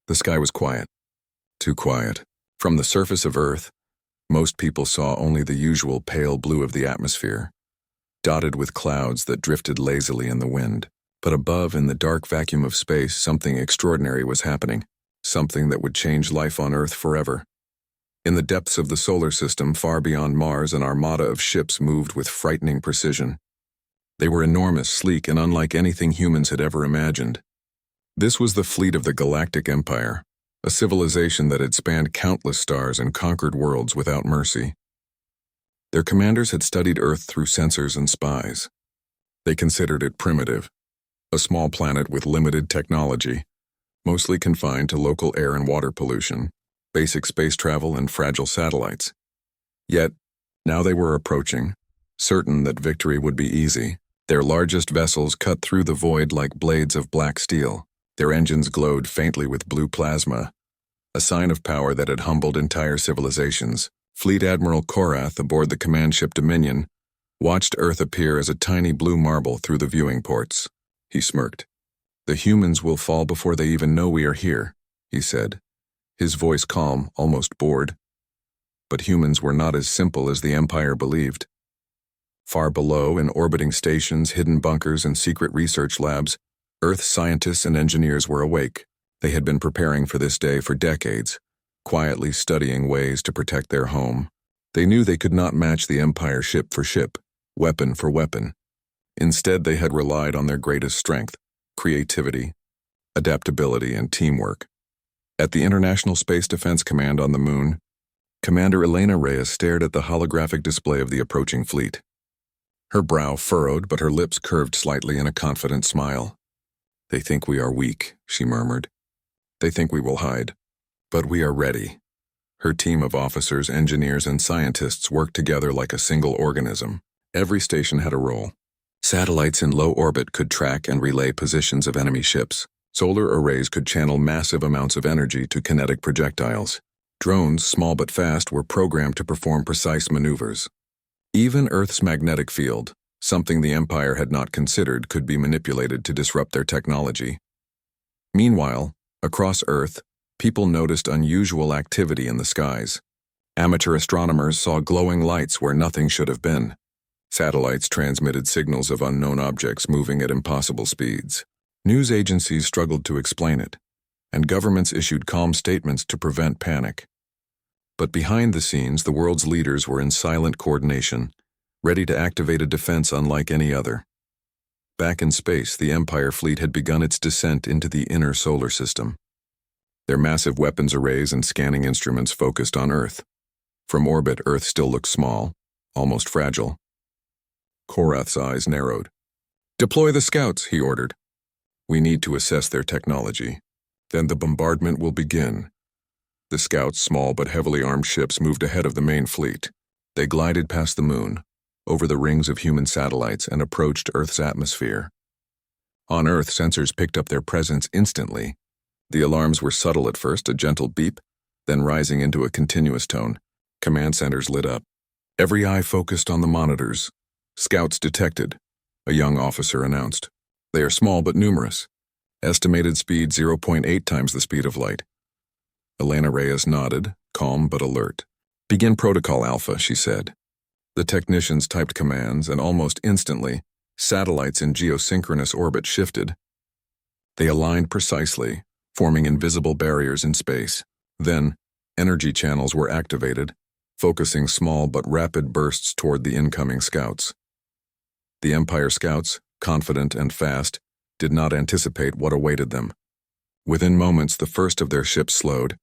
The sky was quiet. Too quiet. From the surface of Earth, most people saw only the usual pale blue of the atmosphere, dotted with clouds that drifted lazily in the wind. But above, in the dark vacuum of space, something extraordinary was happening, something that would change life on Earth forever. In the depths of the solar system, far beyond Mars, an armada of ships moved with frightening precision. They were enormous, sleek, and unlike anything humans had ever imagined. This was the fleet of the Galactic Empire, a civilization that had spanned countless stars and conquered worlds without mercy. Their commanders had studied Earth through sensors and spies. They considered it primitive, a small planet with limited technology, mostly confined to local air and water pollution, basic space travel, and fragile satellites. Yet, now they were approaching, certain that victory would be easy. Their largest vessels cut through the void like blades of black steel. Their engines glowed faintly with blue plasma, a sign of power that had humbled entire civilizations. Fleet Admiral Korath, aboard the command ship Dominion, watched Earth appear as a tiny blue marble through the viewing ports. He smirked. "The humans will fall before they even know we are here," he said, his voice calm, almost bored. But humans were not as simple as the Empire believed. Far below, in orbiting stations, hidden bunkers, and secret research labs, Earth scientists and engineers were awake. They had been preparing for this day for decades, quietly studying ways to protect their home. They knew they could not match the Empire ship for ship, weapon for weapon. Instead, they had relied on their greatest strength: creativity, adaptability, and teamwork. At the International Space Defense Command on the Moon, Commander Elena Reyes stared at the holographic display of the approaching fleet. Her brow furrowed, but her lips curved slightly in a confident smile. "They think we are weak," she murmured. "They think we will hide. But we are ready." Her team of officers, engineers, and scientists worked together like a single organism. Every station had a role. Satellites in low orbit could track and relay positions of enemy ships. Solar arrays could channel massive amounts of energy to kinetic projectiles. Drones, small but fast, were programmed to perform precise maneuvers. Even Earth's magnetic field, something the Empire had not considered, could be manipulated to disrupt their technology. Meanwhile, across Earth, people noticed unusual activity in the skies. Amateur astronomers saw glowing lights where nothing should have been. Satellites transmitted signals of unknown objects moving at impossible speeds. News agencies struggled to explain it, and governments issued calm statements to prevent panic. But behind the scenes, the world's leaders were in silent coordination, ready to activate a defense unlike any other. Back in space, the Empire fleet had begun its descent into the inner solar system. Their massive weapons arrays and scanning instruments focused on Earth. From orbit, Earth still looked small, almost fragile. Korath's eyes narrowed. "Deploy the scouts," he ordered. "We need to assess their technology. Then the bombardment will begin." The scouts, small but heavily armed ships, moved ahead of the main fleet. They glided past the moon, over the rings of human satellites, and approached Earth's atmosphere. On Earth, sensors picked up their presence instantly. The alarms were subtle at first, a gentle beep, then rising into a continuous tone. Command centers lit up. Every eye focused on the monitors. "Scouts detected," a young officer announced. "They are small but numerous. Estimated speed 0.8 times the speed of light." Elena Reyes nodded, calm but alert. "Begin protocol, Alpha," she said. The technicians typed commands, and almost instantly, satellites in geosynchronous orbit shifted. They aligned precisely, forming invisible barriers in space. Then, energy channels were activated, focusing small but rapid bursts toward the incoming scouts. The Empire scouts, confident and fast, did not anticipate what awaited them. Within moments, the first of their ships slowed,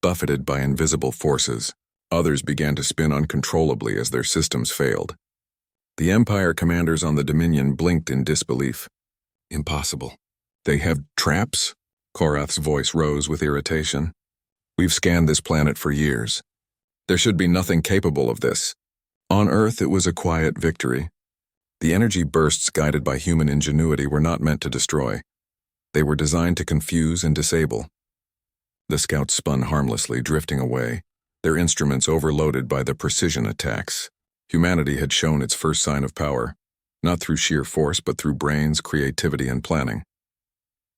buffeted by invisible forces. Others began to spin uncontrollably as their systems failed. The Empire commanders on the Dominion blinked in disbelief. "Impossible. They have traps?" Korath's voice rose with irritation. "We've scanned this planet for years. There should be nothing capable of this." On Earth, it was a quiet victory. The energy bursts guided by human ingenuity were not meant to destroy. They were designed to confuse and disable. The scouts spun harmlessly, drifting away, their instruments overloaded by the precision attacks. Humanity had shown its first sign of power, not through sheer force but through brains, creativity, and planning.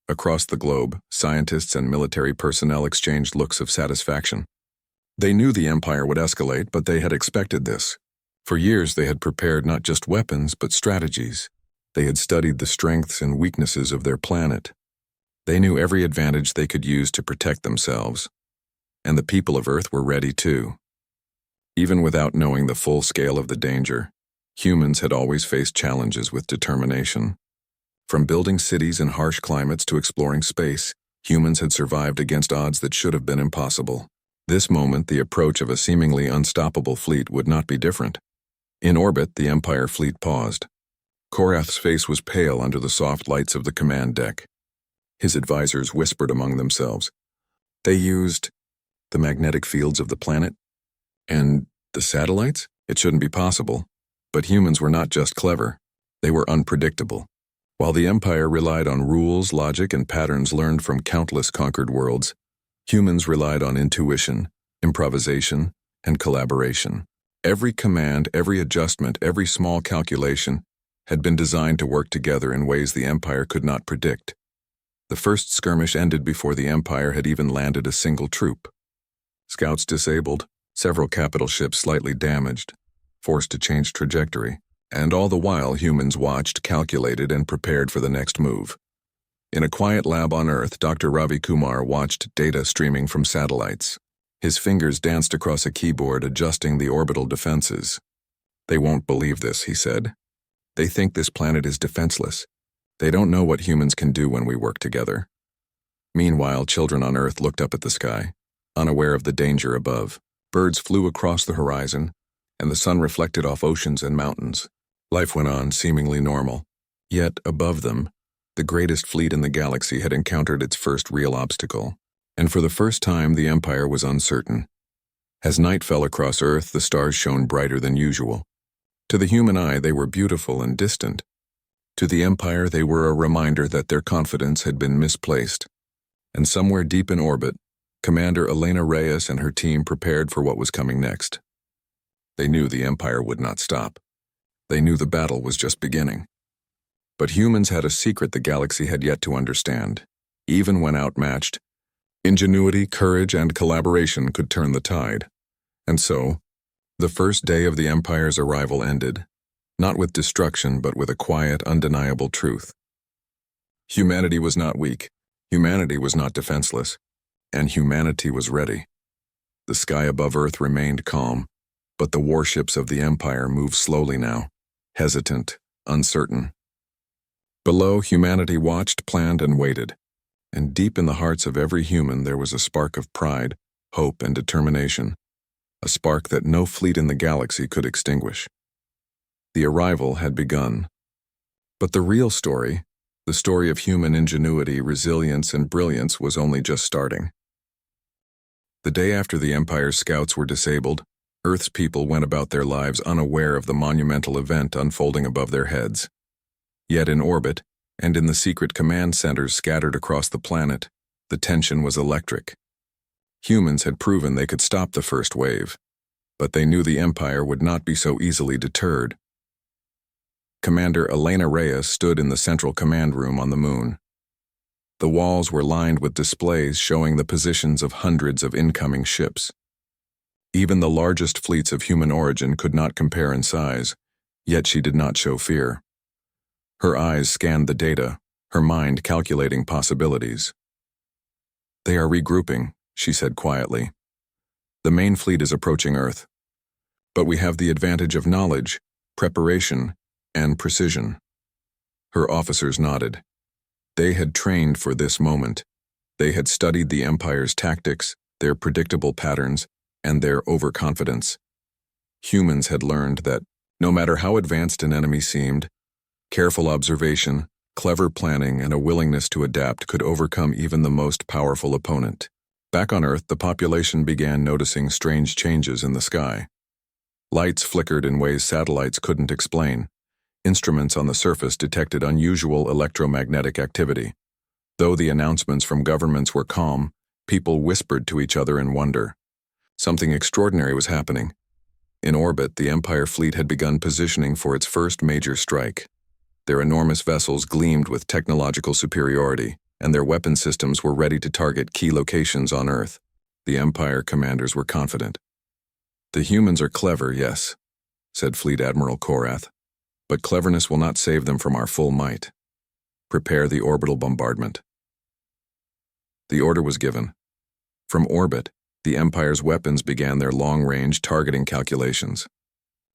Across the globe, scientists and military personnel exchanged looks of satisfaction. They knew the Empire would escalate, but they had expected this. For years they had prepared not just weapons, but strategies. They had studied the strengths and weaknesses of their planet. They knew every advantage they could use to protect themselves. And the people of Earth were ready too. Even without knowing the full scale of the danger, humans had always faced challenges with determination. From building cities in harsh climates to exploring space, humans had survived against odds that should have been impossible. This moment, the approach of a seemingly unstoppable fleet would not be different. In orbit, the Empire fleet paused. Korath's face was pale under the soft lights of the command deck. His advisors whispered among themselves. They used the magnetic fields of the planet? And the satellites? It shouldn't be possible. But humans were not just clever. They were unpredictable. While the Empire relied on rules, logic, and patterns learned from countless conquered worlds, humans relied on intuition, improvisation, and collaboration. Every command, every adjustment, every small calculation had been designed to work together in ways the Empire could not predict. The first skirmish ended before the Empire had even landed a single troop. Scouts disabled, several capital ships slightly damaged, forced to change trajectory, and all the while humans watched, calculated, and prepared for the next move. In a quiet lab on Earth, Dr. Ravi Kumar watched data streaming from satellites. His fingers danced across a keyboard, adjusting the orbital defenses. "They won't believe this," he said. "They think this planet is defenseless. They don't know what humans can do when we work together." Meanwhile, children on Earth looked up at the sky, unaware of the danger above. Birds flew across the horizon, and the sun reflected off oceans and mountains. Life went on, seemingly normal. Yet, above them, the greatest fleet in the galaxy had encountered its first real obstacle. And for the first time, the Empire was uncertain. As night fell across Earth, the stars shone brighter than usual. To the human eye, they were beautiful and distant. To the Empire, they were a reminder that their confidence had been misplaced. And somewhere deep in orbit, Commander Elena Reyes and her team prepared for what was coming next. They knew the Empire would not stop. They knew the battle was just beginning. But humans had a secret the galaxy had yet to understand. Even when outmatched, ingenuity, courage, and collaboration could turn the tide. And so, the first day of the Empire's arrival ended, not with destruction, but with a quiet, undeniable truth. Humanity was not weak, humanity was not defenseless, and humanity was ready. The sky above Earth remained calm, but the warships of the Empire moved slowly now, hesitant, uncertain. Below, humanity watched, planned, and waited. And deep in the hearts of every human there was a spark of pride, hope, and determination, a spark that no fleet in the galaxy could extinguish. The arrival had begun. But the real story, the story of human ingenuity, resilience, and brilliance, was only just starting. The day after the Empire's scouts were disabled, Earth's people went about their lives unaware of the monumental event unfolding above their heads. Yet in orbit, and in the secret command centers scattered across the planet, the tension was electric. Humans had proven they could stop the first wave, but they knew the Empire would not be so easily deterred. Commander Elena Reyes stood in the central command room on the moon. The walls were lined with displays showing the positions of hundreds of incoming ships. Even the largest fleets of human origin could not compare in size, yet she did not show fear. Her eyes scanned the data, her mind calculating possibilities. "They are regrouping," she said quietly. "The main fleet is approaching Earth. But we have the advantage of knowledge, preparation, and precision." Her officers nodded. They had trained for this moment. They had studied the Empire's tactics, their predictable patterns, and their overconfidence. Humans had learned that, no matter how advanced an enemy seemed, careful observation, clever planning, and a willingness to adapt could overcome even the most powerful opponent. Back on Earth, the population began noticing strange changes in the sky. Lights flickered in ways satellites couldn't explain. Instruments on the surface detected unusual electromagnetic activity. Though the announcements from governments were calm, people whispered to each other in wonder. Something extraordinary was happening. In orbit, the Empire fleet had begun positioning for its first major strike. Their enormous vessels gleamed with technological superiority, and their weapon systems were ready to target key locations on Earth. The Empire commanders were confident. "The humans are clever, yes," said Fleet Admiral Korath, "but cleverness will not save them from our full might. Prepare the orbital bombardment." The order was given. From orbit, the Empire's weapons began their long-range targeting calculations.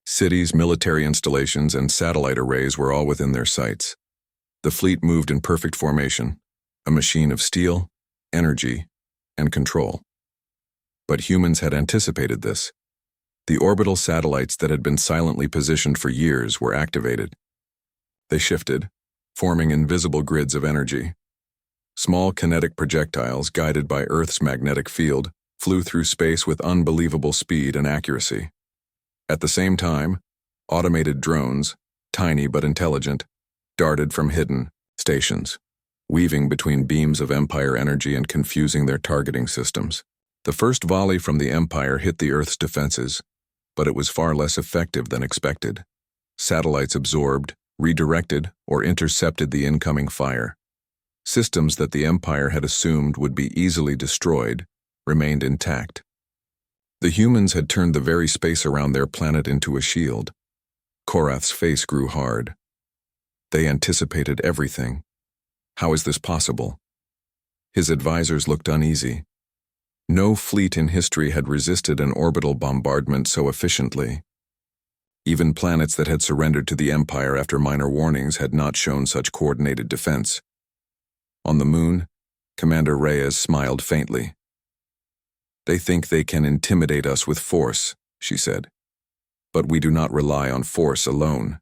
Cities, military installations, and satellite arrays were all within their sights. The fleet moved in perfect formation, a machine of steel, energy, and control. But humans had anticipated this. The orbital satellites that had been silently positioned for years were activated. They shifted, forming invisible grids of energy. Small kinetic projectiles, guided by Earth's magnetic field, flew through space with unbelievable speed and accuracy. At the same time, automated drones, tiny but intelligent, darted from hidden stations, weaving between beams of Empire energy and confusing their targeting systems. The first volley from the Empire hit the Earth's defenses, but it was far less effective than expected. Satellites absorbed, redirected, or intercepted the incoming fire. Systems that the Empire had assumed would be easily destroyed remained intact. The humans had turned the very space around their planet into a shield. Korath's face grew hard. They anticipated everything. How is this possible? His advisors looked uneasy. No fleet in history had resisted an orbital bombardment so efficiently. Even planets that had surrendered to the Empire after minor warnings had not shown such coordinated defense. On the moon, Commander Reyes smiled faintly. "They think they can intimidate us with force," she said. "But we do not rely on force alone.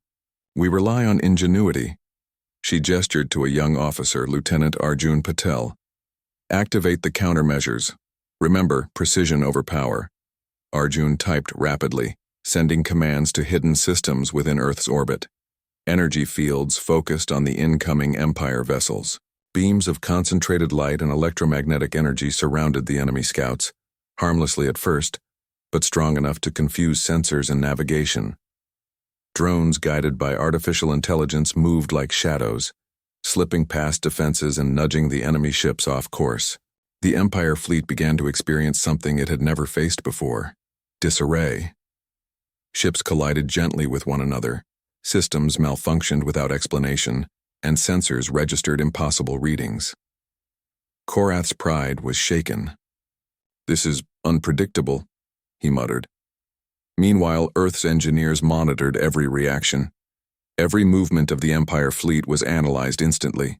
We rely on ingenuity." She gestured to a young officer, Lieutenant Arjun Patel. "Activate the countermeasures. Remember, precision over power." Arjun typed rapidly, sending commands to hidden systems within Earth's orbit. Energy fields focused on the incoming Empire vessels. Beams of concentrated light and electromagnetic energy surrounded the enemy scouts, harmlessly at first, but strong enough to confuse sensors and navigation. Drones guided by artificial intelligence moved like shadows, slipping past defenses and nudging the enemy ships off course. The Empire fleet began to experience something it had never faced before: disarray. Ships collided gently with one another, systems malfunctioned without explanation, and sensors registered impossible readings. Korath's pride was shaken. "This is unpredictable," he muttered. Meanwhile, Earth's engineers monitored every reaction. Every movement of the Empire fleet was analyzed instantly.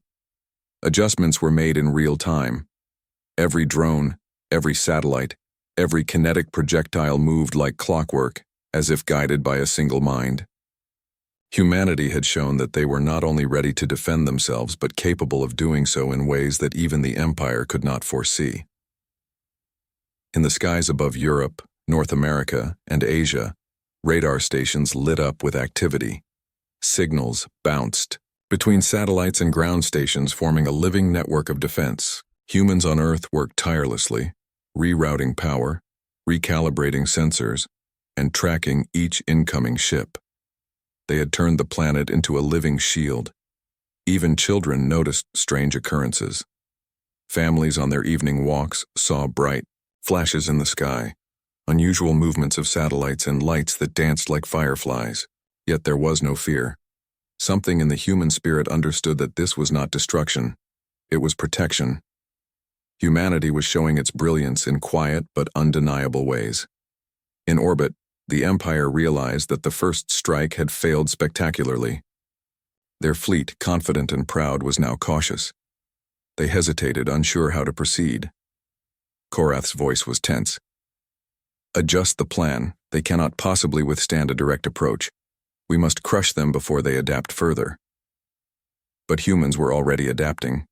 Adjustments were made in real time. Every drone, every satellite, every kinetic projectile moved like clockwork, as if guided by a single mind. Humanity had shown that they were not only ready to defend themselves, but capable of doing so in ways that even the Empire could not foresee. In the skies above Europe, North America, and Asia, radar stations lit up with activity. Signals bounced between satellites and ground stations, forming a living network of defense. Humans on Earth worked tirelessly, rerouting power, recalibrating sensors, and tracking each incoming ship. They had turned the planet into a living shield. Even children noticed strange occurrences. Families on their evening walks saw bright flashes in the sky, unusual movements of satellites and lights that danced like fireflies. Yet there was no fear. Something in the human spirit understood that this was not destruction. It was protection. Humanity was showing its brilliance in quiet but undeniable ways. In orbit, the Empire realized that the first strike had failed spectacularly. Their fleet, confident and proud, was now cautious. They hesitated, unsure how to proceed. Korath's voice was tense. "Adjust the plan. They cannot possibly withstand a direct approach. We must crush them before they adapt further." But humans were already adapting.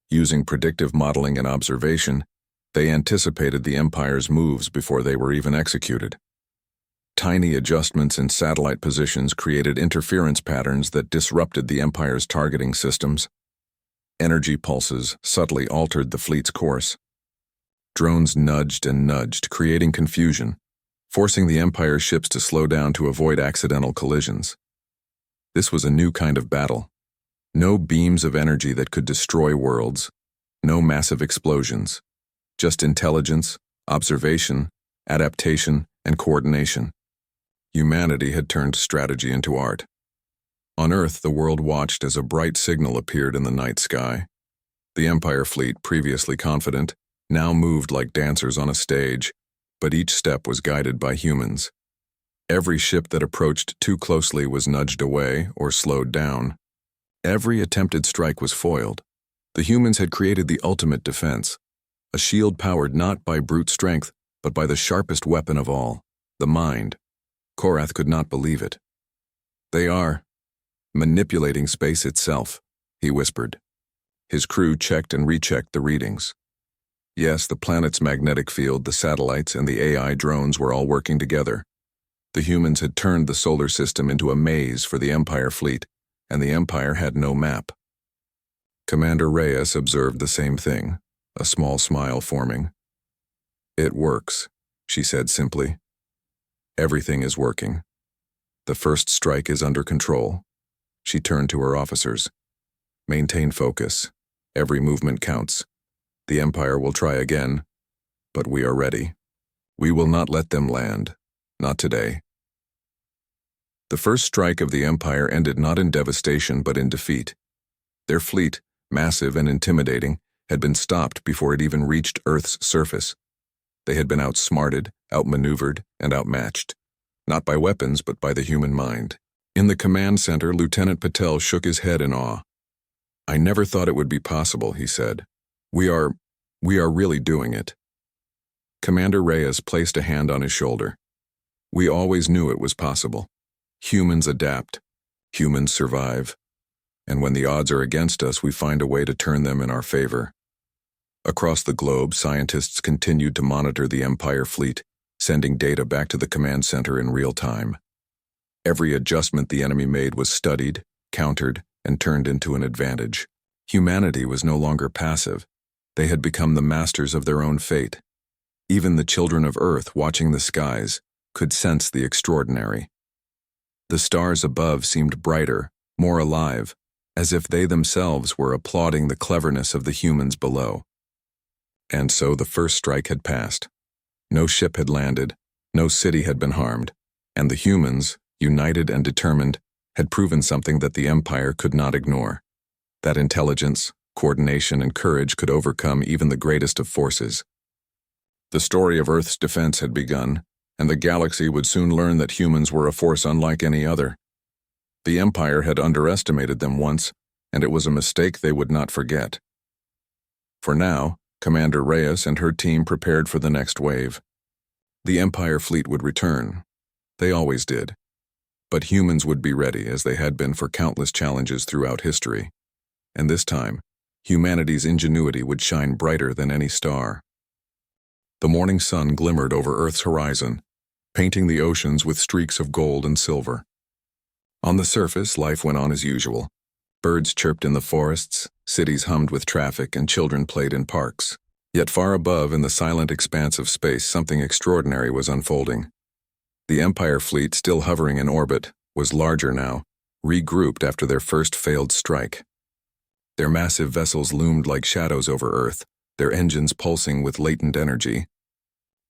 Using predictive modeling and observation, they anticipated the Empire's moves before they were even executed. Tiny adjustments in satellite positions created interference patterns that disrupted the Empire's targeting systems. Energy pulses subtly altered the fleet's course. Drones nudged and nudged, creating confusion, forcing the Empire's ships to slow down to avoid accidental collisions. This was a new kind of battle. No beams of energy that could destroy worlds, No massive explosions. Just intelligence, observation, adaptation, and coordination. Humanity had turned strategy into art. On Earth, the world watched as a bright signal appeared in the night sky. The Empire fleet, previously confident, now moved like dancers on a stage, but each step was guided by humans. Every ship that approached too closely was nudged away or slowed down. Every attempted strike was foiled. The humans had created the ultimate defense, a shield powered not by brute strength, but by the sharpest weapon of all, the mind. Korath could not believe it. They are manipulating space itself, he whispered. His crew checked and rechecked the readings. Yes, the planet's magnetic field, the satellites, and the AI drones were all working together. The humans had turned the solar system into a maze for the Empire fleet, and the Empire had no map. Commander Reyes observed the same thing, a small smile forming. It works, she said simply. Everything is working. The first strike is under control. She turned to her officers. Maintain focus. Every movement counts. The Empire will try again, but we are ready. We will not let them land. Not today. The first strike of the Empire ended not in devastation but in defeat. Their fleet, massive and intimidating, had been stopped before it even reached Earth's surface. They had been outsmarted, outmaneuvered, and outmatched. Not by weapons, but by the human mind. In the command center, Lieutenant Patel shook his head in awe. I never thought it would be possible, he said. We are really doing it. Commander Reyes placed a hand on his shoulder. We always knew it was possible. Humans adapt. Humans survive. And when the odds are against us, we find a way to turn them in our favor. Across the globe, scientists continued to monitor the Empire fleet, sending data back to the command center in real time. Every adjustment the enemy made was studied, countered, and turned into an advantage. Humanity was no longer passive. They had become the masters of their own fate. Even the children of Earth, watching the skies, could sense the extraordinary. The stars above seemed brighter, more alive, as if they themselves were applauding the cleverness of the humans below. And so the first strike had passed. No ship had landed, no city had been harmed, and the humans, united and determined, had proven something that the Empire could not ignore. That intelligence, coordination, and courage could overcome even the greatest of forces. The story of Earth's defense had begun, and the galaxy would soon learn that humans were a force unlike any other. The Empire had underestimated them once, and it was a mistake they would not forget. For now, Commander Reyes and her team prepared for the next wave. The Empire fleet would return. They always did. But humans would be ready, as they had been for countless challenges throughout history. And this time, humanity's ingenuity would shine brighter than any star. The morning sun glimmered over Earth's horizon, painting the oceans with streaks of gold and silver. On the surface, life went on as usual. Birds chirped in the forests, cities hummed with traffic, and children played in parks. Yet far above, in the silent expanse of space, something extraordinary was unfolding. The Empire fleet, still hovering in orbit, was larger now, regrouped after their first failed strike. Their massive vessels loomed like shadows over Earth, their engines pulsing with latent energy.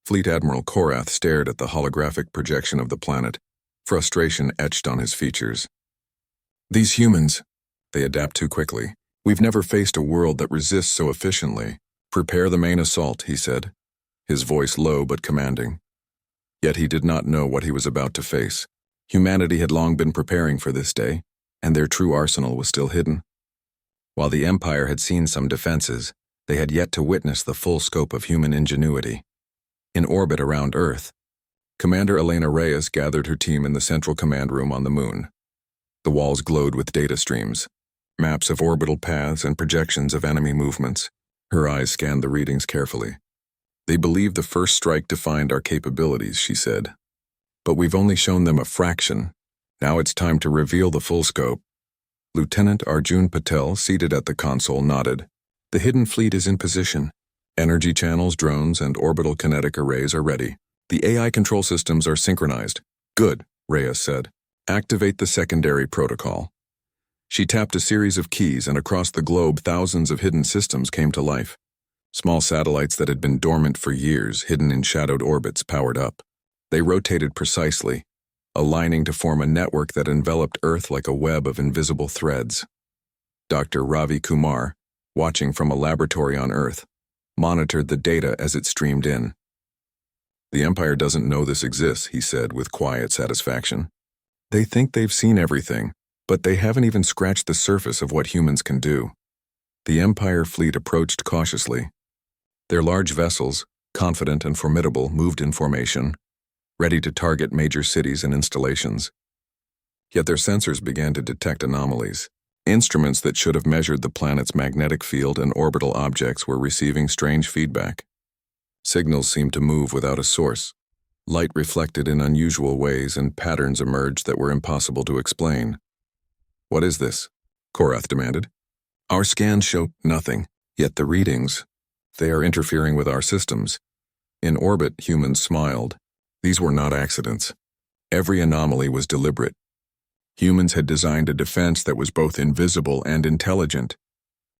Fleet Admiral Korath stared at the holographic projection of the planet, frustration etched on his features. These humans, they adapt too quickly. We've never faced a world that resists so efficiently. Prepare the main assault, he said, his voice low but commanding. Yet he did not know what he was about to face. Humanity had long been preparing for this day, and their true arsenal was still hidden. While the Empire had seen some defenses, they had yet to witness the full scope of human ingenuity. In orbit around Earth, Commander Elena Reyes gathered her team in the central command room on the moon. The walls glowed with data streams, maps of orbital paths and projections of enemy movements. Her eyes scanned the readings carefully. They believe the first strike defined our capabilities, she said. But we've only shown them a fraction. Now it's time to reveal the full scope. Lieutenant Arjun Patel, seated at the console, nodded. The hidden fleet is in position. Energy channels, drones, and orbital kinetic arrays are ready. The AI control systems are synchronized. Good, Reyes said. Activate the secondary protocol. She tapped a series of keys, and across the globe thousands of hidden systems came to life. Small satellites that had been dormant for years, hidden in shadowed orbits, powered up. They rotated precisely, aligning to form a network that enveloped Earth like a web of invisible threads. Dr. Ravi Kumar, watching from a laboratory on Earth, monitored the data as it streamed in. "The Empire doesn't know this exists," he said with quiet satisfaction. "They think they've seen everything, but they haven't even scratched the surface of what humans can do." The Empire fleet approached cautiously. Their large vessels, confident and formidable, moved in formation, ready to target major cities and installations. Yet their sensors began to detect anomalies. Instruments that should have measured the planet's magnetic field and orbital objects were receiving strange feedback. Signals seemed to move without a source. Light reflected in unusual ways, and patterns emerged that were impossible to explain. "What is this?" Korath demanded. "Our scans show nothing, yet the readings, they are interfering with our systems." In orbit, humans smiled. These were not accidents. Every anomaly was deliberate. Humans had designed a defense that was both invisible and intelligent.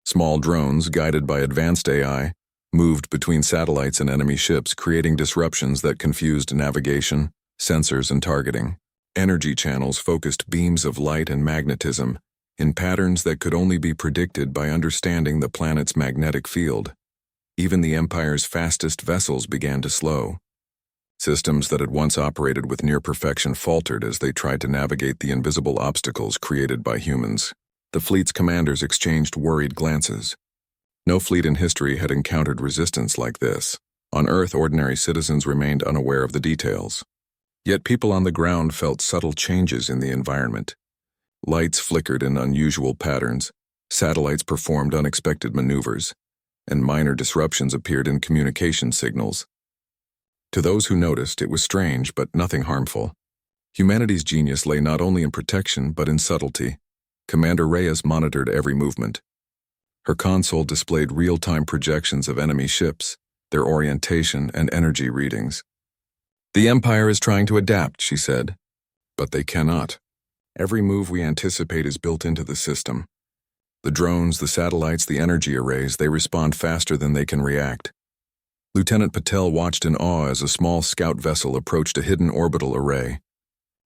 Small drones, guided by advanced AI, moved between satellites and enemy ships, creating disruptions that confused navigation, sensors, and targeting. Energy channels focused beams of light and magnetism in patterns that could only be predicted by understanding the planet's magnetic field. Even the Empire's fastest vessels began to slow. Systems that had once operated with near perfection faltered as they tried to navigate the invisible obstacles created by humans. The fleet's commanders exchanged worried glances. No fleet in history had encountered resistance like this. On Earth, ordinary citizens remained unaware of the details. Yet people on the ground felt subtle changes in the environment. Lights flickered in unusual patterns, satellites performed unexpected maneuvers, and minor disruptions appeared in communication signals. To those who noticed, it was strange, but nothing harmful. Humanity's genius lay not only in protection, but in subtlety. Commander Reyes monitored every movement. Her console displayed real-time projections of enemy ships, their orientation, and energy readings. "The Empire is trying to adapt," she said. "But they cannot. Every move we anticipate is built into the system. The drones, the satellites, the energy arrays, they respond faster than they can react." Lieutenant Patel watched in awe as a small scout vessel approached a hidden orbital array.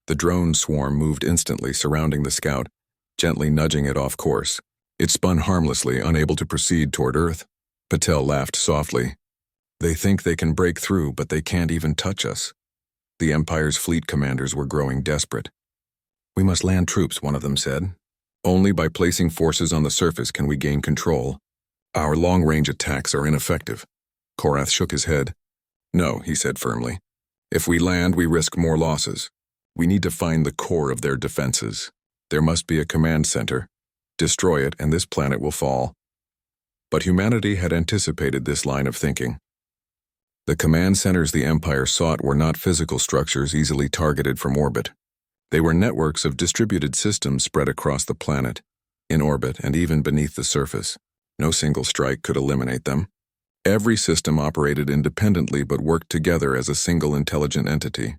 The drone swarm moved instantly, surrounding the scout, gently nudging it off course. It spun harmlessly, unable to proceed toward Earth. Patel laughed softly. "They think they can break through, but they can't even touch us." The Empire's fleet commanders were growing desperate. "We must land troops," one of them said. "Only by placing forces on the surface can we gain control. Our long-range attacks are ineffective." Korath shook his head. "No," he said firmly. "If we land, we risk more losses. We need to find the core of their defenses. There must be a command center. Destroy it, and this planet will fall." But humanity had anticipated this line of thinking. The command centers the Empire sought were not physical structures easily targeted from orbit. They were networks of distributed systems spread across the planet, in orbit, and even beneath the surface. No single strike could eliminate them. Every system operated independently but worked together as a single intelligent entity.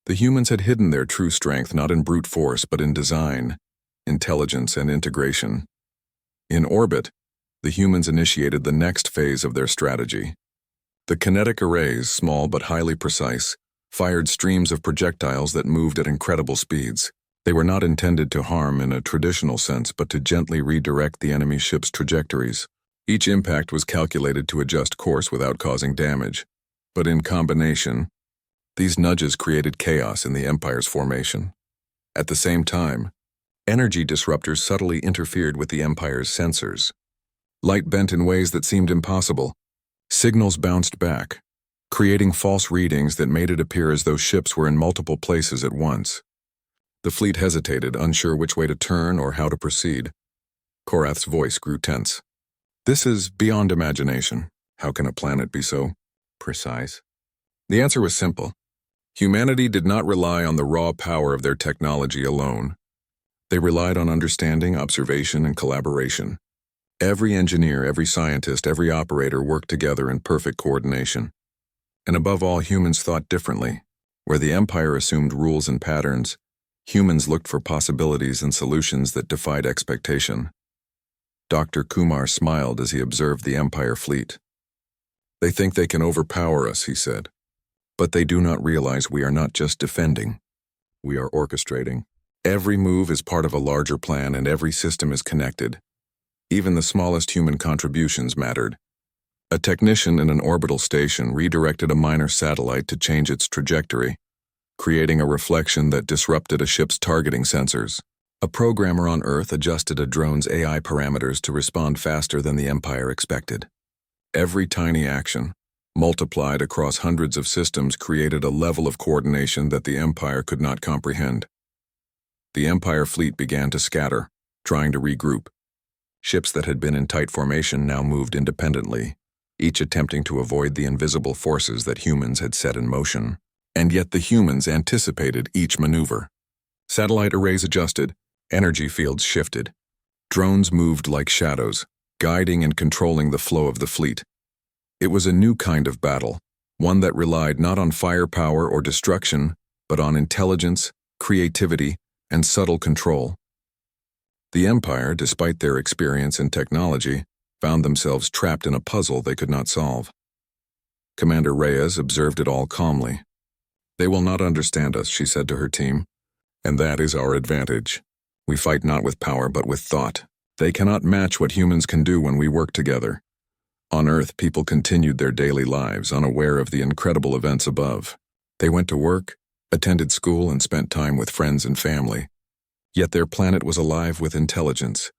The humans had hidden their true strength not in brute force but in design, intelligence, and integration. In orbit, the humans initiated the next phase of their strategy. The kinetic arrays, small but highly precise, fired streams of projectiles that moved at incredible speeds. They were not intended to harm in a traditional sense but to gently redirect the enemy ship's trajectories. Each impact was calculated to adjust course without causing damage, but in combination, these nudges created chaos in the Empire's formation. At the same time, energy disruptors subtly interfered with the Empire's sensors. Light bent in ways that seemed impossible. Signals bounced back, creating false readings that made it appear as though ships were in multiple places at once. The fleet hesitated, unsure which way to turn or how to proceed. Korath's voice grew tense. "This is beyond imagination. How can a planet be so precise?" The answer was simple. Humanity did not rely on the raw power of their technology alone. They relied on understanding, observation, and collaboration. Every engineer, every scientist, every operator worked together in perfect coordination. And above all, humans thought differently. Where the Empire assumed rules and patterns, Humans looked for possibilities and solutions that defied expectation. Dr. Kumar smiled as he observed the Empire fleet. "They think they can overpower us," he said. "But they do not realize we are not just defending. We are orchestrating. Every move is part of a larger plan and every system is connected. Even the smallest human contributions mattered. A technician in an orbital station redirected a minor satellite to change its trajectory, creating a reflection that disrupted a ship's targeting sensors. A programmer on Earth adjusted a drone's AI parameters to respond faster than the Empire expected. Every tiny action, multiplied across hundreds of systems, created a level of coordination that the Empire could not comprehend. The Empire fleet began to scatter, trying to regroup. Ships that had been in tight formation now moved independently, each attempting to avoid the invisible forces that humans had set in motion. And yet the humans anticipated each maneuver. Satellite arrays adjusted, energy fields shifted. Drones moved like shadows, guiding and controlling the flow of the fleet. It was a new kind of battle, one that relied not on firepower or destruction, but on intelligence, creativity, and subtle control. The Empire, despite their experience and technology, found themselves trapped in a puzzle they could not solve. Commander Reyes observed it all calmly. "They will not understand us," she said to her team, "and that is our advantage. We fight not with power but with thought. They cannot match what humans can do when we work together." On Earth, people continued their daily lives, unaware of the incredible events above. They went to work, attended school, and spent time with friends and family. Yet their planet was alive with intelligence,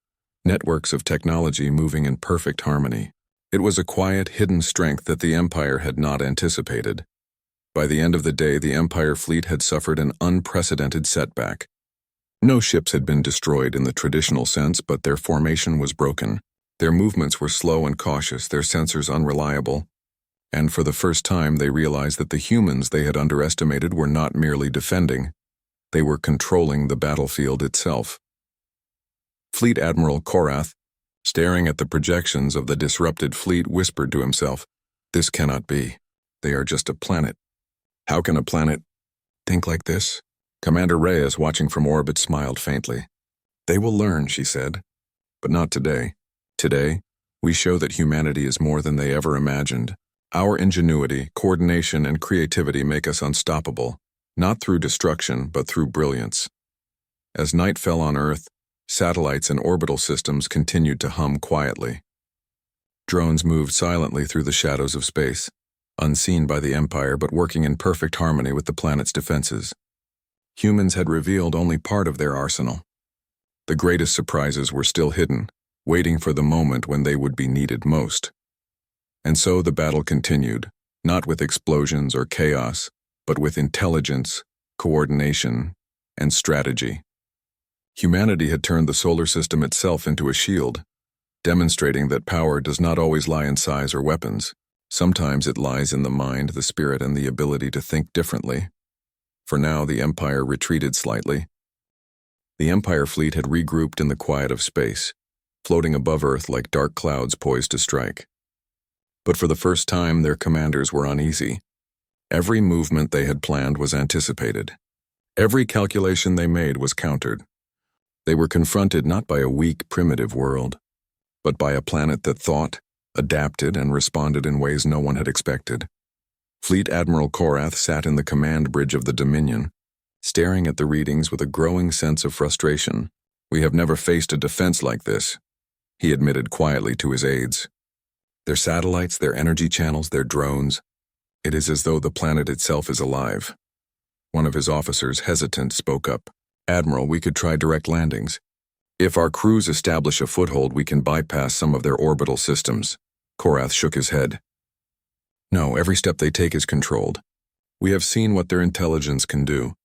networks of technology moving in perfect harmony. It was a quiet, hidden strength that the Empire had not anticipated. By the end of the day, the Empire fleet had suffered an unprecedented setback. No ships had been destroyed in the traditional sense, but their formation was broken. Their movements were slow and cautious, their sensors unreliable, and for the first time they realized that the humans they had underestimated were not merely defending, they were controlling the battlefield itself. Fleet Admiral Korath, staring at the projections of the disrupted fleet, whispered to himself, "This cannot be. They are just a planet. How can a planet think like this?" Commander Reyes, watching from orbit, smiled faintly. "They will learn," she said, "but not today. Today, we show that humanity is more than they ever imagined. Our ingenuity, coordination, and creativity make us unstoppable, not through destruction, but through brilliance." As night fell on Earth, satellites and orbital systems continued to hum quietly. Drones moved silently through the shadows of space, unseen by the Empire but working in perfect harmony with the planet's defenses. Humans had revealed only part of their arsenal. The greatest surprises were still hidden, waiting for the moment when they would be needed most. And so the battle continued, not with explosions or chaos, but with intelligence, coordination, and strategy. Humanity had turned the solar system itself into a shield, demonstrating that power does not always lie in size or weapons. Sometimes it lies in the mind, the spirit, and the ability to think differently. For now, the Empire retreated slightly. The Empire fleet had regrouped in the quiet of space, floating above Earth like dark clouds poised to strike. But for the first time, their commanders were uneasy. Every movement they had planned was anticipated. Every calculation they made was countered. They were confronted not by a weak, primitive world, but by a planet that thought, adapted, and responded in ways no one had expected. Fleet Admiral Korath sat in the command bridge of the Dominion, staring at the readings with a growing sense of frustration. "We have never faced a defense like this," he admitted quietly to his aides. "Their satellites, their energy channels, their drones. It is as though the planet itself is alive." One of his officers, hesitant, spoke up. "Admiral, we could try direct landings. If our crews establish a foothold, we can bypass some of their orbital systems." Korath shook his head. "No, every step they take is controlled. We have seen what their intelligence can do.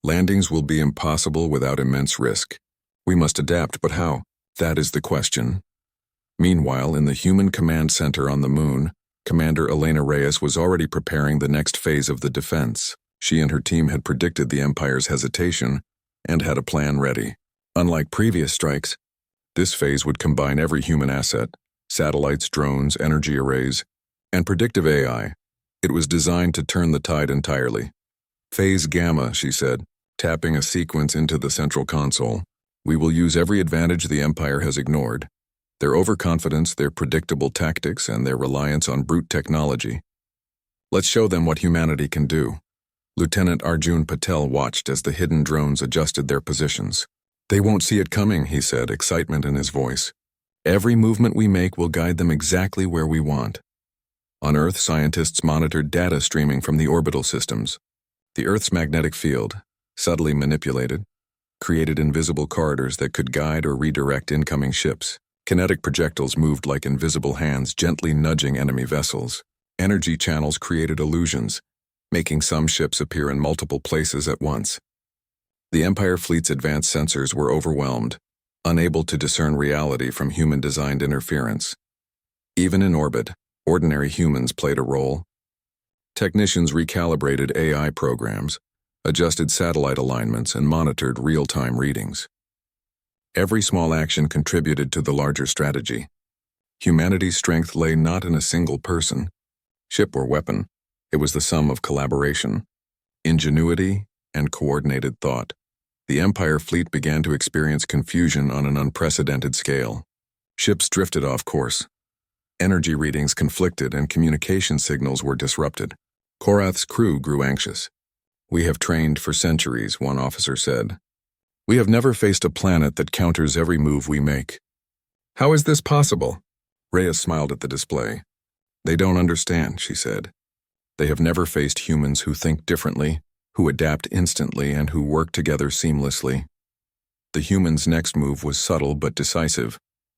Landings will be impossible without immense risk. We must adapt, but how? That is the question." Meanwhile, in the Human Command Center on the Moon, Commander Elena Reyes was already preparing the next phase of the defense. She and her team had predicted the Empire's hesitation and had a plan ready. Unlike previous strikes, this phase would combine every human asset: satellites, drones, energy arrays, and predictive AI. It was designed to turn the tide entirely. "Phase Gamma," she said. tapping a sequence into the central console. We will use every advantage the Empire has ignored. Their overconfidence, their predictable tactics, and their reliance on brute technology. Let's show them what humanity can do. Lieutenant Arjun Patel watched as the hidden drones adjusted their positions. They won't see it coming, he said, excitement in his voice. Every movement we make will guide them exactly where we want. On Earth, scientists monitored data streaming from the orbital systems. The Earth's magnetic field, subtly manipulated, created invisible corridors that could guide or redirect incoming ships. Kinetic projectiles moved like invisible hands, gently nudging enemy vessels. Energy channels created illusions, making some ships appear in multiple places at once. The Empire fleet's advanced sensors were overwhelmed, unable to discern reality from human-designed interference. Even in orbit, ordinary humans played a role. Technicians recalibrated AI programs, adjusted satellite alignments, and monitored real-time readings. Every small action contributed to the larger strategy. Humanity's strength lay not in a single person, ship or weapon. It was the sum of collaboration, ingenuity, and coordinated thought. The Empire fleet began to experience confusion on an unprecedented scale. Ships drifted off course. Energy readings conflicted and communication signals were disrupted. Korath's crew grew anxious. "We have trained for centuries," one officer said. "We have never faced a planet that counters every move we make." "How is this possible?" Reyes smiled at the display. "They don't understand," she said. "They have never faced humans who think differently, who adapt instantly, and who work together seamlessly." The humans' next move was subtle but decisive.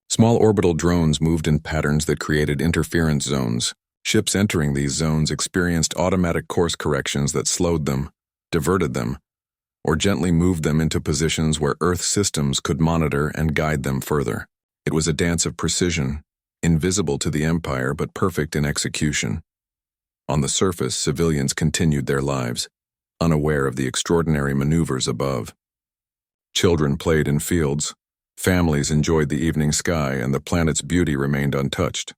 Small orbital drones moved in patterns that created interference zones. Ships entering these zones experienced automatic course corrections that slowed them, diverted them, or gently moved them into positions where Earth systems could monitor and guide them further. It was a dance of precision, invisible to the Empire but perfect in execution. On the surface, civilians continued their lives, unaware of the extraordinary maneuvers above. Children played in fields, families enjoyed the evening sky, and the planet's beauty remained untouched.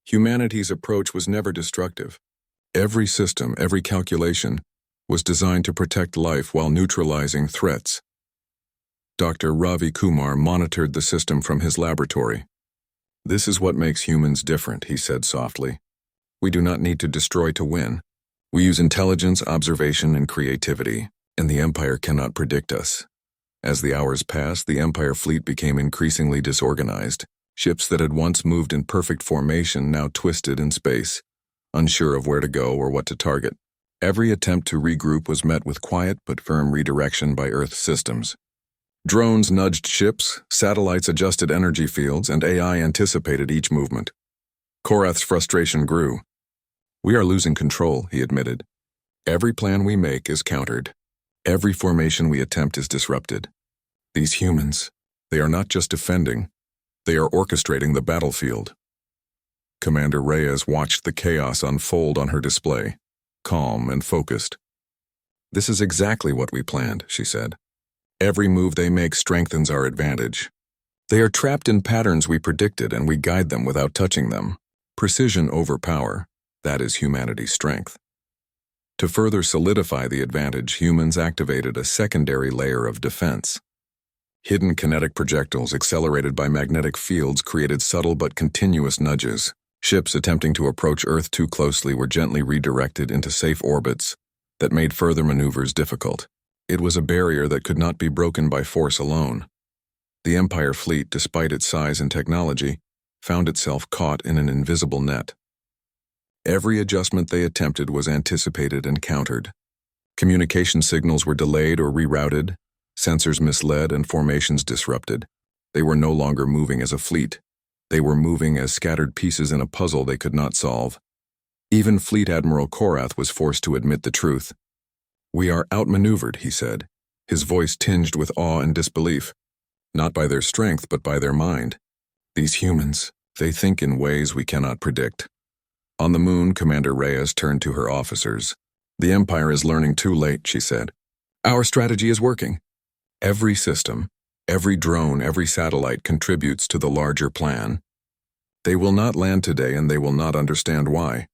Humanity's approach was never destructive. Every system, every calculation, was designed to protect life while neutralizing threats. Dr. Ravi Kumar monitored the system from his laboratory. "This is what makes humans different," he said softly. "We do not need to destroy to win. We use intelligence, observation, and creativity, and the Empire cannot predict us." As the hours passed, the Empire fleet became increasingly disorganized. Ships that had once moved in perfect formation now twisted in space, unsure of where to go or what to target. Every attempt to regroup was met with quiet but firm redirection by Earth systems. Drones nudged ships, satellites adjusted energy fields, and AI anticipated each movement. Korath's frustration grew. "We are losing control," he admitted. "Every plan we make is countered. Every formation we attempt is disrupted. These humans, they are not just defending, they are orchestrating the battlefield." Commander Reyes watched the chaos unfold on her display, calm and focused. "This is exactly what we planned," she said. "Every move they make strengthens our advantage. They are trapped in patterns we predicted, and we guide them without touching them. Precision over power, that is humanity's strength." To further solidify the advantage, humans activated a secondary layer of defense. Hidden kinetic projectiles accelerated by magnetic fields created subtle but continuous nudges. Ships attempting to approach Earth too closely were gently redirected into safe orbits that made further maneuvers difficult. It was a barrier that could not be broken by force alone. The Empire fleet, despite its size and technology, found itself caught in an invisible net. Every adjustment they attempted was anticipated and countered. Communication signals were delayed or rerouted, sensors misled, and formations disrupted. They were no longer moving as a fleet. They were moving as scattered pieces in a puzzle they could not solve. Even Fleet Admiral Korath was forced to admit the truth. "We are outmaneuvered," he said, his voice tinged with awe and disbelief. "Not by their strength, but by their mind. These humans, they think in ways we cannot predict." On the moon, Commander Reyes turned to her officers. "The Empire is learning too late," she said. "Our strategy is working. Every system, every drone, every satellite contributes to the larger plan. They will not land today, and they will not understand why."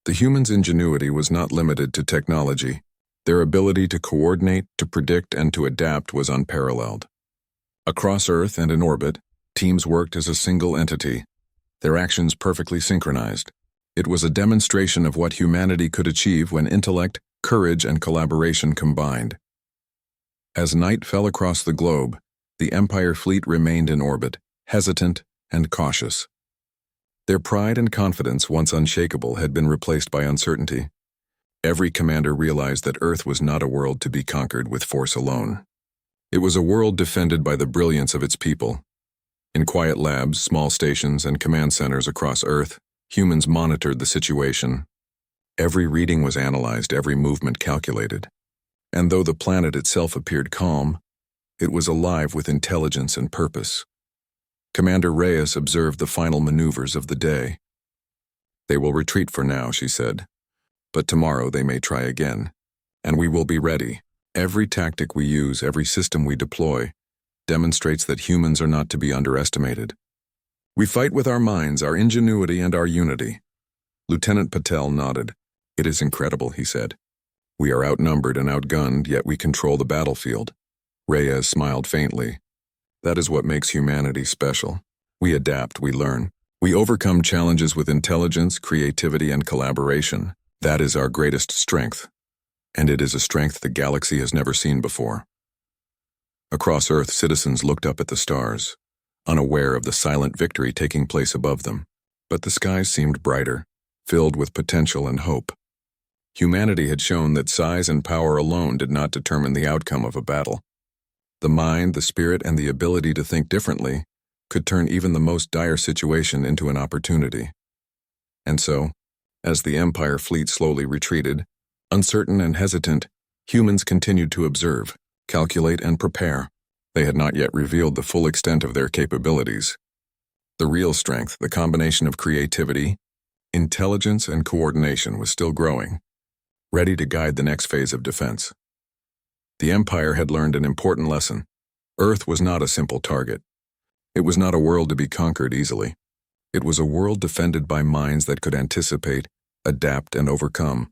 The humans' ingenuity was not limited to technology. Their ability to coordinate, to predict, and to adapt was unparalleled. Across Earth and in orbit, teams worked as a single entity, their actions perfectly synchronized. It was a demonstration of what humanity could achieve when intellect, courage, and collaboration combined. As night fell across the globe, the Empire fleet remained in orbit, hesitant and cautious. Their pride and confidence, once unshakable, had been replaced by uncertainty. Every commander realized that Earth was not a world to be conquered with force alone. It was a world defended by the brilliance of its people. In quiet labs, small stations, and command centers across Earth, humans monitored the situation. Every reading was analyzed, every movement calculated. And though the planet itself appeared calm, it was alive with intelligence and purpose. Commander Reyes observed the final maneuvers of the day. "They will retreat for now," she said. "But tomorrow they may try again. And we will be ready. Every tactic we use, every system we deploy, demonstrates that humans are not to be underestimated. We fight with our minds, our ingenuity, and our unity." Lieutenant Patel nodded. "It is incredible," he said. "We are outnumbered and outgunned, yet we control the battlefield." Reyes smiled faintly. "That is what makes humanity special. We adapt, we learn. We overcome challenges with intelligence, creativity, and collaboration. That is our greatest strength. And it is a strength the galaxy has never seen before." Across Earth, citizens looked up at the stars, unaware of the silent victory taking place above them. But the skies seemed brighter, filled with potential and hope. Humanity had shown that size and power alone did not determine the outcome of a battle. The mind, the spirit, and the ability to think differently could turn even the most dire situation into an opportunity. And so, as the Empire fleet slowly retreated, uncertain and hesitant, humans continued to observe, calculate, and prepare. They had not yet revealed the full extent of their capabilities. The real strength, the combination of creativity, intelligence, and coordination, was still growing, ready to guide the next phase of defense. The Empire had learned an important lesson. Earth was not a simple target. It was not a world to be conquered easily. It was a world defended by minds that could anticipate, adapt, and overcome.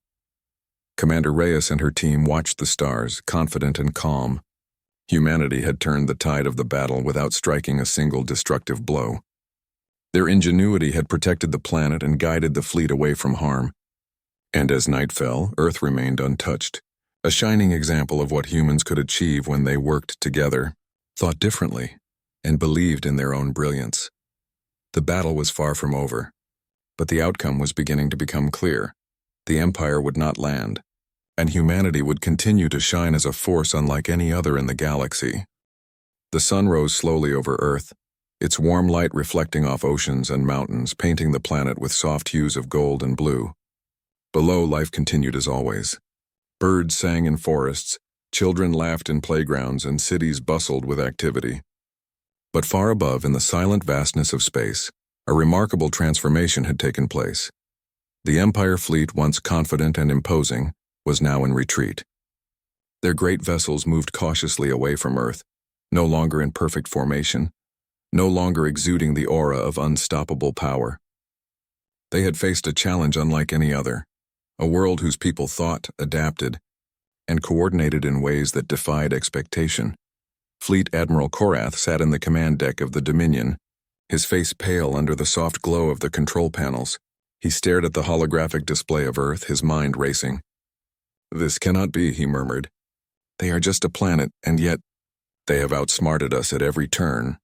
Commander Reyes and her team watched the stars, confident and calm. Humanity had turned the tide of the battle without striking a single destructive blow. Their ingenuity had protected the planet and guided the fleet away from harm. And as night fell, Earth remained untouched, a shining example of what humans could achieve when they worked together, thought differently, and believed in their own brilliance. The battle was far from over, but the outcome was beginning to become clear. The Empire would not land, and humanity would continue to shine as a force unlike any other in the galaxy. The sun rose slowly over Earth, its warm light reflecting off oceans and mountains, painting the planet with soft hues of gold and blue. Below, life continued as always. Birds sang in forests, children laughed in playgrounds, and cities bustled with activity. But far above, in the silent vastness of space, a remarkable transformation had taken place. The Empire fleet, once confident and imposing, was now in retreat. Their great vessels moved cautiously away from Earth, no longer in perfect formation, no longer exuding the aura of unstoppable power. They had faced a challenge unlike any other, a world whose people thought, adapted, and coordinated in ways that defied expectation. Fleet Admiral Korath sat in the command deck of the Dominion, his face pale under the soft glow of the control panels. He stared at the holographic display of Earth, his mind racing. "This cannot be," he murmured. "They are just a planet, and yet they have outsmarted us at every turn."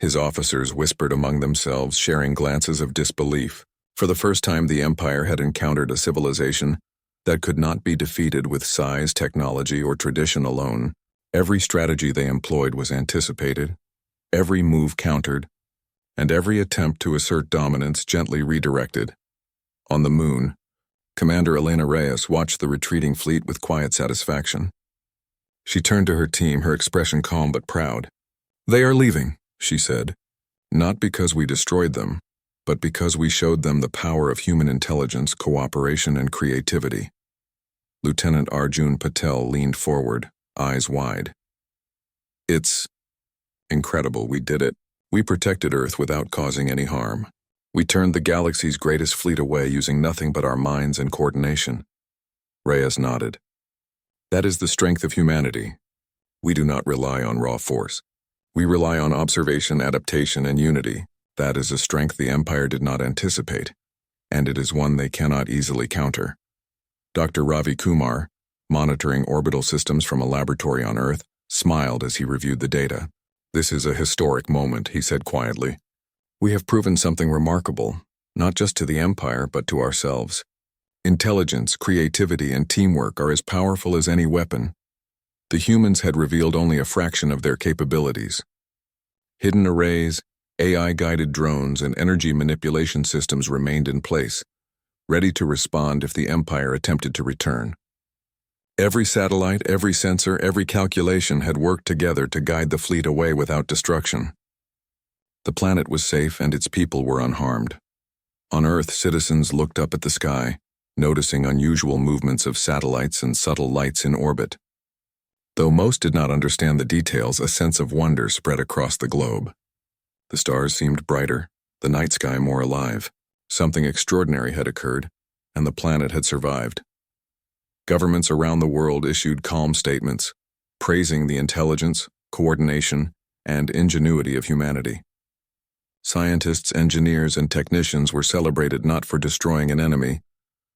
His officers whispered among themselves, sharing glances of disbelief. For the first time, the Empire had encountered a civilization that could not be defeated with size, technology, or tradition alone. Every strategy they employed was anticipated, every move countered, and every attempt to assert dominance gently redirected. On the moon, Commander Elena Reyes watched the retreating fleet with quiet satisfaction. She turned to her team, her expression calm but proud. "They are leaving," she said, "not because we destroyed them, but because we showed them the power of human intelligence, cooperation, and creativity." Lieutenant Arjun Patel leaned forward, eyes wide. "It's incredible. We did it. We protected Earth without causing any harm. We turned the galaxy's greatest fleet away using nothing but our minds and coordination." Reyes nodded. That is the strength of humanity. We do not rely on raw force. We rely on observation, adaptation, and unity. That is a strength the Empire did not anticipate, and it is one they cannot easily counter. Dr. Ravi Kumar, monitoring orbital systems from a laboratory on Earth, smiled as he reviewed the data. "This is a historic moment," he said quietly. "We have proven something remarkable, not just to the Empire, but to ourselves. Intelligence, creativity, and teamwork are as powerful as any weapon. The humans had revealed only a fraction of their capabilities. Hidden arrays, AI-guided drones, and energy manipulation systems remained in place, ready to respond if the Empire attempted to return. Every satellite, every sensor, every calculation had worked together to guide the fleet away without destruction. The planet was safe and its people were unharmed. On Earth, citizens looked up at the sky, noticing unusual movements of satellites and subtle lights in orbit. Though most did not understand the details, a sense of wonder spread across the globe. The stars seemed brighter, the night sky more alive. Something extraordinary had occurred, and the planet had survived. Governments around the world issued calm statements, praising the intelligence, coordination, and ingenuity of humanity. Scientists, engineers, and technicians were celebrated not for destroying an enemy,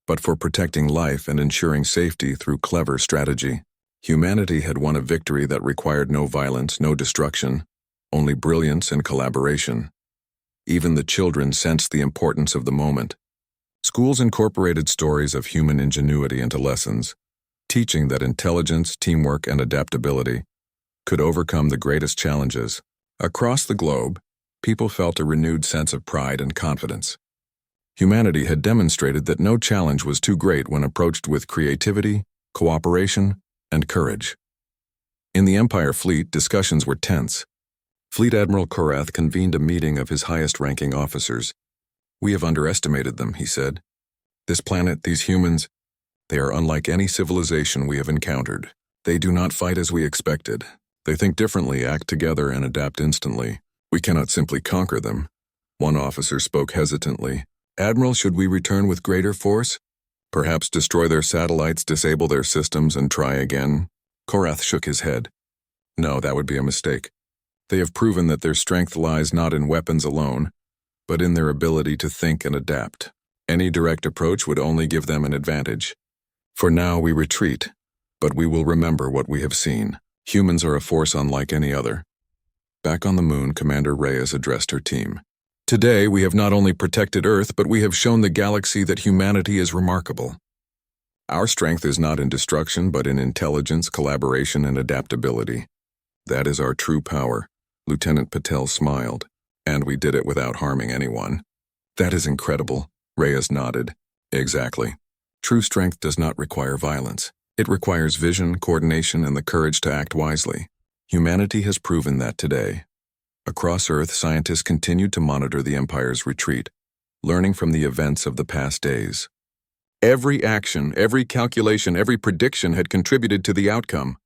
but for protecting life and ensuring safety through clever strategy. Humanity had won a victory that required no violence, no destruction, only brilliance and collaboration. Even the children sensed the importance of the moment. Schools incorporated stories of human ingenuity into lessons, teaching that intelligence, teamwork, and adaptability could overcome the greatest challenges. Across the globe, people felt a renewed sense of pride and confidence. Humanity had demonstrated that no challenge was too great when approached with creativity, cooperation, and courage. In the Empire fleet, discussions were tense. Fleet Admiral Korath convened a meeting of his highest-ranking officers. "We have underestimated them," he said. "This planet, these humans, they are unlike any civilization we have encountered. They do not fight as we expected. They think differently, act together, and adapt instantly. We cannot simply conquer them." One officer spoke hesitantly. "Admiral, should we return with greater force? Perhaps destroy their satellites, disable their systems, and try again?" Korath shook his head. "No, that would be a mistake. They have proven that their strength lies not in weapons alone, but in their ability to think and adapt. Any direct approach would only give them an advantage. For now, we retreat, but we will remember what we have seen. Humans are a force unlike any other." Back on the moon, Commander Reyes addressed her team. "Today, we have not only protected Earth, but we have shown the galaxy that humanity is remarkable. Our strength is not in destruction, but in intelligence, collaboration, and adaptability. That is our true power." Lieutenant Patel smiled. "And we did it without harming anyone." "That is incredible," Reyes nodded. "Exactly. True strength does not require violence. It requires vision, coordination, and the courage to act wisely. Humanity has proven that today." Across Earth, scientists continued to monitor the Empire's retreat, learning from the events of the past days. Every action, every calculation, every prediction had contributed to the outcome.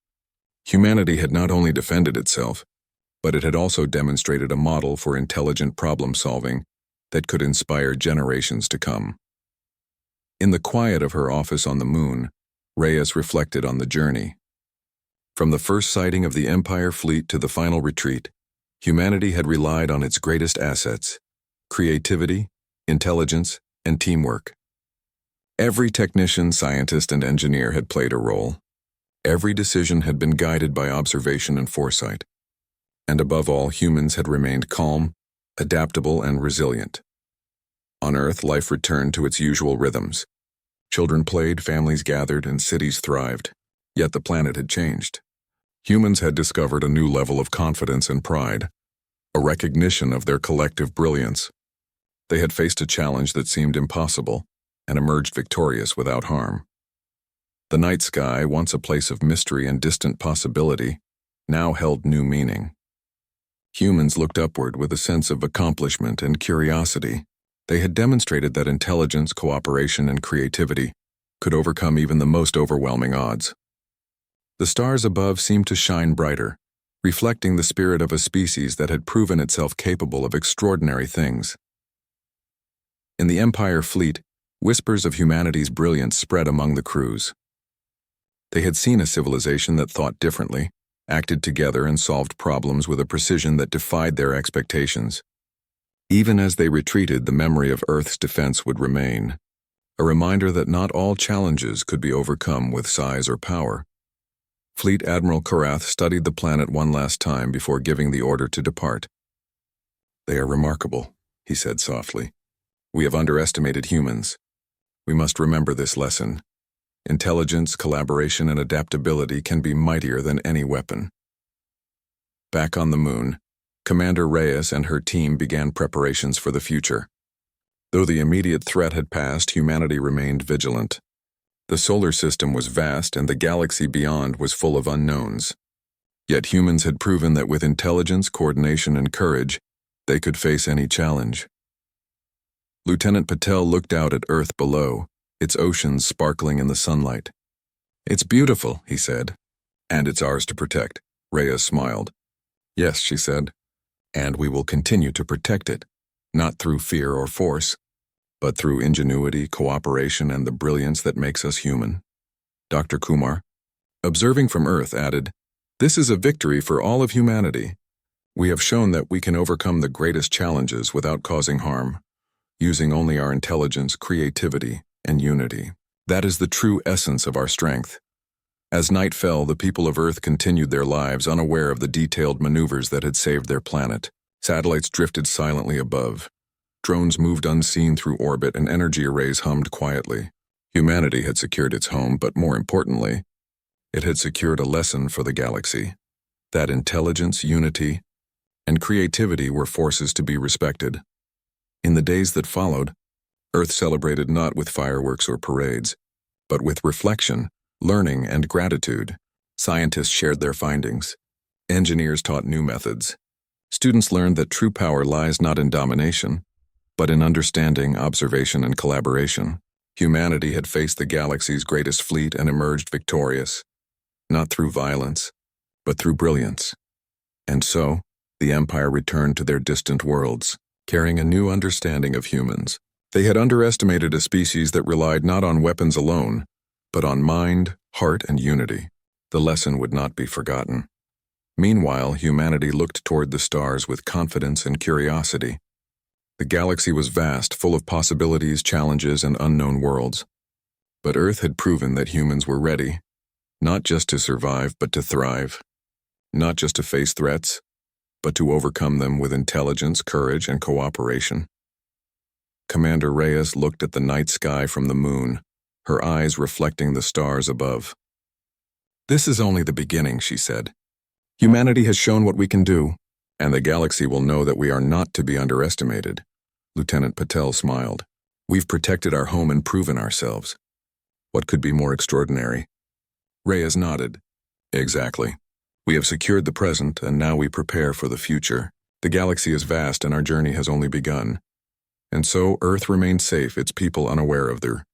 Humanity had not only defended itself, but it had also demonstrated a model for intelligent problem-solving that could inspire generations to come. In the quiet of her office on the moon, Reyes reflected on the journey. From the first sighting of the Empire fleet to the final retreat, humanity had relied on its greatest assets: creativity, intelligence, and teamwork. Every technician, scientist, and engineer had played a role. Every decision had been guided by observation and foresight. And above all, humans had remained calm, adaptable, and resilient. On Earth, life returned to its usual rhythms. Children played, families gathered, and cities thrived. Yet the planet had changed. Humans had discovered a new level of confidence and pride, a recognition of their collective brilliance. They had faced a challenge that seemed impossible and emerged victorious without harm. The night sky, once a place of mystery and distant possibility, now held new meaning. Humans looked upward with a sense of accomplishment and curiosity. They had demonstrated that intelligence, cooperation, and creativity could overcome even the most overwhelming odds. The stars above seemed to shine brighter, reflecting the spirit of a species that had proven itself capable of extraordinary things. In the Empire fleet, whispers of humanity's brilliance spread among the crews. They had seen a civilization that thought differently, acted together, and solved problems with a precision that defied their expectations. Even as they retreated, the memory of Earth's defense would remain, a reminder that not all challenges could be overcome with size or power. Fleet Admiral Karath studied the planet one last time before giving the order to depart. "They are remarkable," he said softly. "We have underestimated humans. We must remember this lesson. Intelligence, collaboration, and adaptability can be mightier than any weapon." Back on the moon, Commander Reyes and her team began preparations for the future. Though the immediate threat had passed, humanity remained vigilant. The solar system was vast and the galaxy beyond was full of unknowns. Yet humans had proven that with intelligence, coordination, and courage, they could face any challenge. Lieutenant Patel looked out at Earth below, its oceans sparkling in the sunlight. "It's beautiful," he said. "And it's ours to protect." Reyes smiled. "Yes," she said. "And we will continue to protect it, not through fear or force, but through ingenuity, cooperation, and the brilliance that makes us human." Dr. Kumar, observing from Earth, added, "This is a victory for all of humanity. We have shown that we can overcome the greatest challenges without causing harm, using only our intelligence, creativity, and unity. That is the true essence of our strength." As night fell, the people of Earth continued their lives, unaware of the detailed maneuvers that had saved their planet. Satellites drifted silently above. Drones moved unseen through orbit, and energy arrays hummed quietly. Humanity had secured its home, but more importantly, it had secured a lesson for the galaxy. That intelligence, unity, and creativity were forces to be respected. In the days that followed, Earth celebrated not with fireworks or parades, but with reflection, learning, and gratitude. Scientists shared their findings. Engineers taught new methods. Students learned that true power lies not in domination, but in understanding, observation, and collaboration. Humanity had faced the galaxy's greatest fleet and emerged victorious, not through violence, but through brilliance. And so, the Empire returned to their distant worlds, carrying a new understanding of humans. They had underestimated a species that relied not on weapons alone, but on mind, heart, and unity. The lesson would not be forgotten. Meanwhile, humanity looked toward the stars with confidence and curiosity. The galaxy was vast, full of possibilities, challenges, and unknown worlds. But Earth had proven that humans were ready, not just to survive, but to thrive. Not just to face threats, but to overcome them with intelligence, courage, and cooperation. Commander Reyes looked at the night sky from the moon, her eyes reflecting the stars above. "This is only the beginning," she said. "Humanity has shown what we can do, and the galaxy will know that we are not to be underestimated." Lieutenant Patel smiled. "We've protected our home and proven ourselves. What could be more extraordinary?" Reyes nodded. "Exactly. We have secured the present, and now we prepare for the future. The galaxy is vast, and our journey has only begun. And so Earth remains safe, its people unaware of their